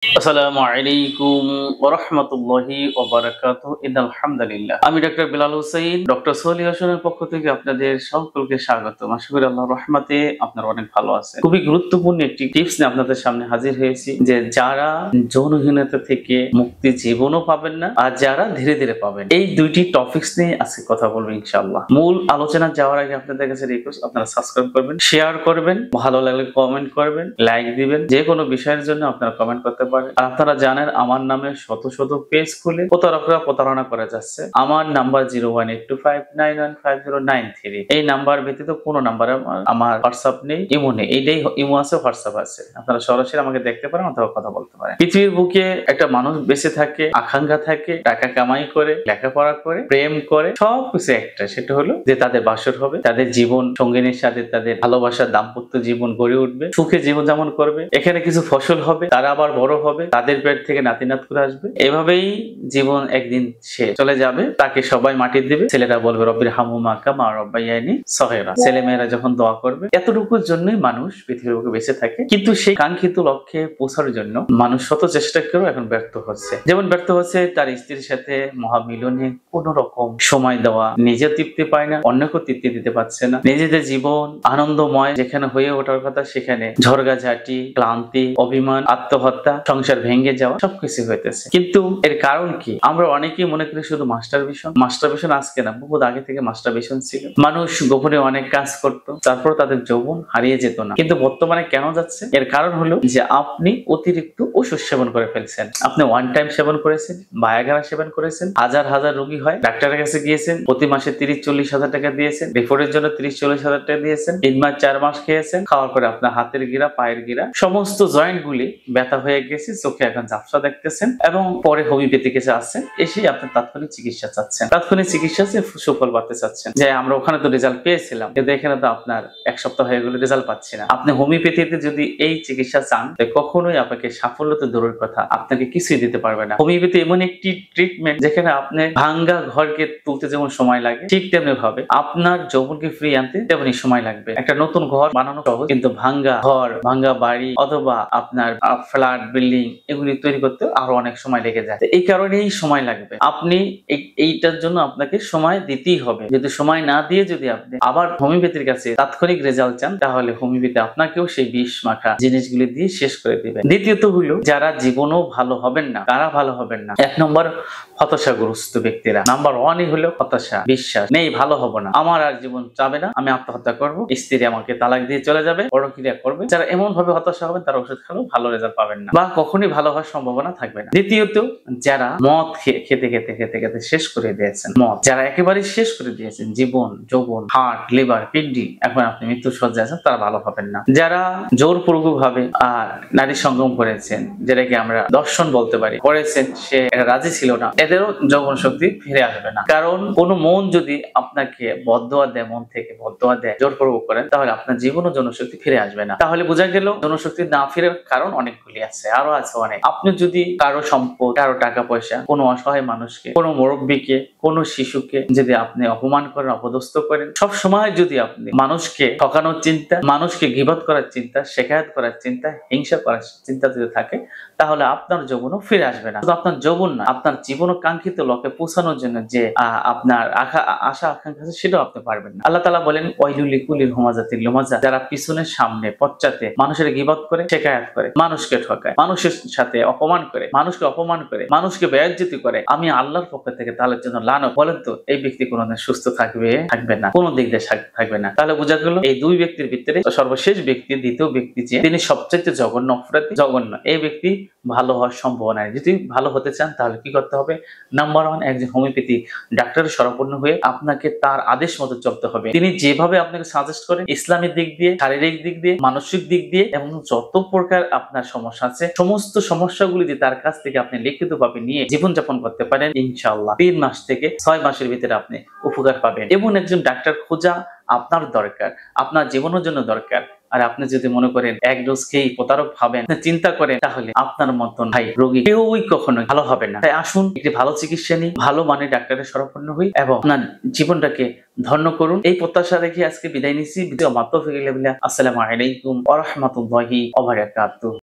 আসসালামু আলাইকুম ওয়া রাহমাতুল্লাহি ওয়া বারাকাতুহু। ইন্নাল হামদুলিল্লাহ। আমি ডাক্তার বিলাল হোসেন, ডক্টর সোহেল হোসেনের পক্ষ থেকে আপনাদের সকলকে স্বাগতম। আশা করি আল্লাহর রহমতে আপনারা অনেক ভালো আছেন। খুবই গুরুত্বপূর্ণ একটি টিপস নিয়ে আপনাদের সামনে হাজির হয়েছি, যে যারা যৌনহীনতা থেকে মুক্তি জীবনও পাবেন না, আর যারা ধীরে ধীরে পাবেন, এই দুইটি টপিকস নিয়ে আজকে কথা বলবো ইনশাআল্লাহ। মূল আলোচনা যাওয়ার আগে আপনাদের কাছে রিকোয়েস্ট, আপনারা সাবস্ক্রাইব করবেন, শেয়ার করবেন, ভালো লাগলে কমেন্ট করবেন, লাইক দিবেন। যে কোনো বিষয়ের জন্য আপনারা কমেন্ট করতে পারেন। আর আপনারা জানেন আমার নামে শত শত পেজ খুলে প্রতারকরা প্রতারণা করে যাচ্ছে। আমার নাম্বার 018259150993। এই নাম্বার ব্যতীত কোনো নাম্বারে আমার হোয়াটসঅ্যাপ নেই, ইমো নেই। এইটাই ইমো আছে, হোয়াটসঅ্যাপ আছে। আপনারা সরাসরি আমাকে দেখতে পারেন অথবা কথা বলতে পারেন। পৃথিবীর বুকে একটা মানুষ বেঁচে থাকে, আকাঙ্ক্ষা থাকে, টাকা কামাই করে, লেখাপড়া করে, প্রেম করে, সবকিছু একটা, সেটা হলো যে তাদের বাসর হবে, তাদের জীবন সঙ্গিনীর সাথে তাদের ভালোবাসার দাম্পত্য জীবন গড়ে উঠবে, সুখে জীবন যাপন করবে, এখানে কিছু ফসল হবে, তারা আবার বড় হবে, তাদের পেট থেকে নাতি নাত করে আসবে। এভাবেই জীবন একদিন সে চলে যাবে, তাকে সবাই মাটি দিবে। ছেলেরা বলবে রব্বির হামহুমা কামা রাব্বায়ানি সগীরা। ছেলে মেয়েরা যখন দোয়া করবে। এতটুকুর জন্যই মানুষ পৃথিবীর বুকে বেঁচে থাকে। কিন্তু সেই কাঙ্ক্ষিত লক্ষ্যে পৌঁছার জন্য মানুষ শত চেষ্টা করেও এখন ব্যর্থ হচ্ছে। যেমন ব্যর্থ হচ্ছে তার স্ত্রীর সাথে মহামিলনে কোন রকম সময় দেওয়া, নিজে তৃপ্তি পায় না, অন্যকেও তৃপ্তি দিতে পারছে না। নিজেদের জীবন আনন্দময় যেখানে হয়ে ওঠার কথা, সেখানে ঝড়গাঝাটি, ক্লান্তি, অভিমান, আত্মহত্যা, সংসার ভেঙে যাওয়া, সবকিছু হইতেছে। কিন্তু এর কারণ কি? আমরা অনেকেই মনে করি শুধু মাস্টারবেশন আজকে না, বহুত আগে থেকে মাস্টারবেশন ছিল। মানুষ গোপনে অনেক কাজ করত, তারপর তাদের যৌবন হারিয়ে যেত না। কিন্তু বর্তমানে কেন যাচ্ছে? এর কারণ হলো যে আপনি অতিরিক্ত ওষুধ সেবন করে ফেলছেন। আপনি ওয়ান টাইম সেবন করেছেন, ভায়াগ্রা সেবন করেছেন, হাজার হাজার রোগী হয়, ডাক্তারের কাছে গিয়েছেন, প্রতি মাসে 30-40 হাজার টাকা দিয়েছেন, রিপোর্টের জন্য 30-40 হাজার টাকা দিয়েছেন, 3 মাস 4 মাস খেয়েছেন। খাওয়ার পরে আপনার হাতের গিরা, পায়ের গিরা, সমস্ত জয়েন্ট গুলি ব্যথা হয়ে গেছে, চোখে এখন ঝাপসা দেখতেছেন, এবং পরে হোমিওপ্যাথি কাছে আসছেন, এসে আপনি তাৎক্ষণিক চিকিৎসা চাচ্ছেন, তাৎক্ষণিক চিকিৎসা সুফল পাতে চাচ্ছেন। যে আমরা ওখানে তো রেজাল্ট পেয়েছিলাম, কিন্তু এখানে তো আপনার 1 সপ্তাহ হয়ে গেলে রেজাল্ট পাচ্ছি না। আপনি হোমিওপ্যাথিতে যদি এই চিকিৎসা চান, কখনোই আপনাকে সাফল্য তো দূরের কথা, আপনাকে কিছুই দিতে পারবে না। হোমিওপ্যাথি এমন একটি ট্রিটমেন্ট, যেখানে আপনি ভাঙ্গা ঘরকে তুলতে যেমন সময় লাগে, ঠিক তেমনি ভাবে আপনার যৌবনকে ফ্রি আনতে তেমনি সময় লাগবে। একটা নতুন ঘর বানানো সহজ, কিন্তু ভাঙ্গা ঘর, ভাঙ্গা বাড়ি অথবা আপনার ফ্ল্যাট, বিল্ডিং, এগুলি তৈরি করতে আরো অনেক সময় লেগে যায়। এই কারণেই সময় লাগবে। আপনি এইটার জন্য আপনাকে সময় দিতেই হবে। যদি সময় না দিয়ে যদি আপনি আবার হোমিওপ্যাথির কাছে তাৎক্ষণিক রেজাল্ট চান, তাহলে হোমিওপ্যাথি আপনাকেও সেই বিষ মাখা জিনিসগুলি দিয়ে শেষ করে দিবে। দ্বিতীয়ত হলো, যারা জীবনও ভালো হবেন না, তারা ভালো হবেন না। 1 নম্বর হতাশাগ্রস্ত ব্যক্তিরা। নাম্বার 1ই হলো হতাশা, বিশ্বাস নেই, ভালো হবো না, আমার আর জীবন চাবে না, আমি আত্মহত্যা করবো, স্ত্রী আমাকে তালাক দিয়ে চলে যাবে, পরক্রিয়া করবে। যারা এমন ভাবে হতাশা হবেন, তারা ওষুধ খেলেও ভালো রেজাল্ট পাবেন না, বা কখনই ভালো হওয়ার সম্ভাবনা থাকবে না। দ্বিতীয়ত, যারা মদ খেতে খেতে খেতে খেতে শেষ করে দিয়েছেন, যারা একেবারে শেষ করে দিয়েছেন জীবন, যৌবন, হার্ট, লিভার, কিডনি, এখন আপনি মৃত্যুর শয্যায় আছেন, তারা ভালো হবেন না। যারা জোরপূর্বক ভাবে নারী সঙ্গম করেছেন, যেটাকে আমরা দর্শন বলতে পারি, করেছেন, সে রাজি ছিল না, এদেরও যৌবন শক্তি ফিরে আসবে না। কারণ কোন মন যদি আপনাকে বদদোয়া দেয়, মন থেকে বদদোয়া দেয়, জোরপূর্বক করেন, তাহলে আপনার জীবন ও জনশক্তি ফিরে আসবে না। তাহলে বোঝা গেল জনশক্তি না ফিরার কারণ অনেকগুলি আছে, আরো আছে অনেক। আপনি যদি কারো সম্পদ, কারো টাকা পয়সা, কোনো অসহায় মানুষকে, কোনো মুরব্বীকে, কোনো শিশুকে যদি আপনি অপমান করেন, অপদস্থ করেন, সব সময় যদি আপনি মানুষকে ঠকানোর চিন্তা, মানুষকে গীবত করার চিন্তা, শেখায়ত করার চিন্তা, হিংসা করার চিন্তা যদি থাকে, তাহলে আপনার যৌবনও ফিরে আসবে না। শুধু আপনার যৌবন না, আপনার জীবন ও কাঙ্ক্ষিত লক্ষ্যে পৌঁছানোর জন্য যে আপনার আশা আকাঙ্ক্ষা আছে, সেটাও আপনি পারবেন না। আল্লাহ তাআলা বলেন, ওয়াইলুল লিকুল্লি হুমাযাতিল লুমাযা। যারা পিছনে, সামনে, পশ্চাতে মানুষের গীবত করে, শেখায়ত করে, মানুষকে ঠকায়, মানুষের সাথে অপমান করে, মানুষকে অপমান করে, মানুষকে বেইজ্জতি করে, আমি আল্লাহর পক্ষ থেকে তাদের জন্য লানত। বলেন তো, এই ব্যক্তি কোনোদিন সুস্থ থাকবে না, কোনো দিক দিয়ে থাকবে না। তাহলে বোঝা গেল এই দুই ব্যক্তির ভিতরে সর্বশেষ ব্যক্তি, দ্বিতীয় ব্যক্তি, যে তিনি সবচেয়ে জঘন্য অপরাধী, জঘন্য, এই ব্যক্তি ভালো হওয়ার সম্ভাবনা নেই। যদি ভালো হতে চান, তাহলে কি করতে হবে? নাম্বার 1, একজন হোমিওপ্যাথি ডাক্তারের শরণাপন্ন হয়ে আপনাকে তার আদেশ মতো চলতে হবে। তিনি যেভাবে আপনাকে সাজেস্ট করেন, ইসলামিক দিক দিয়ে, শারীরিক দিক দিয়ে, মানসিক দিক দিয়ে, এবং যত প্রকার আপনার সমস্যা আছে, সমস্ত সমস্যাগুলি দিয়ে তার কাছ থেকে আপনি লিখিতভাবে নিয়ে জীবনযাপন করতে পারেন, ইনশাআল্লাহ 3 মাস থেকে 6 মাসের ভিতরে আপনি উপকার পাবেন। এমন একজন ডাক্তার খোঁজা আপনার দরকার, আপনার জীবনের জন্য দরকার। আর আপনি যদি মনে করেন এক ডোজ খেয়ে প্রতারক ভাবেন, চিন্তা করেন, তাহলে আপনার মতন ভাই রোগী কেউই কখনো ভালো হবে না। তাই আসুন, একটি ভালো চিকিৎসা নিই, ভালো মানের ডাক্তারের শরণাপন্ন হই, এবং আপনার জীবনটাকে ধন্য করুন। এই প্রত্যাশা রেখে আজকে বিদায় নিচ্ছি। ভিডিও মাত্র ফিরে আসসালামু আলাইকুম ওয়া রাহমাতুল্লাহি ওয়া বারাকাতুহু।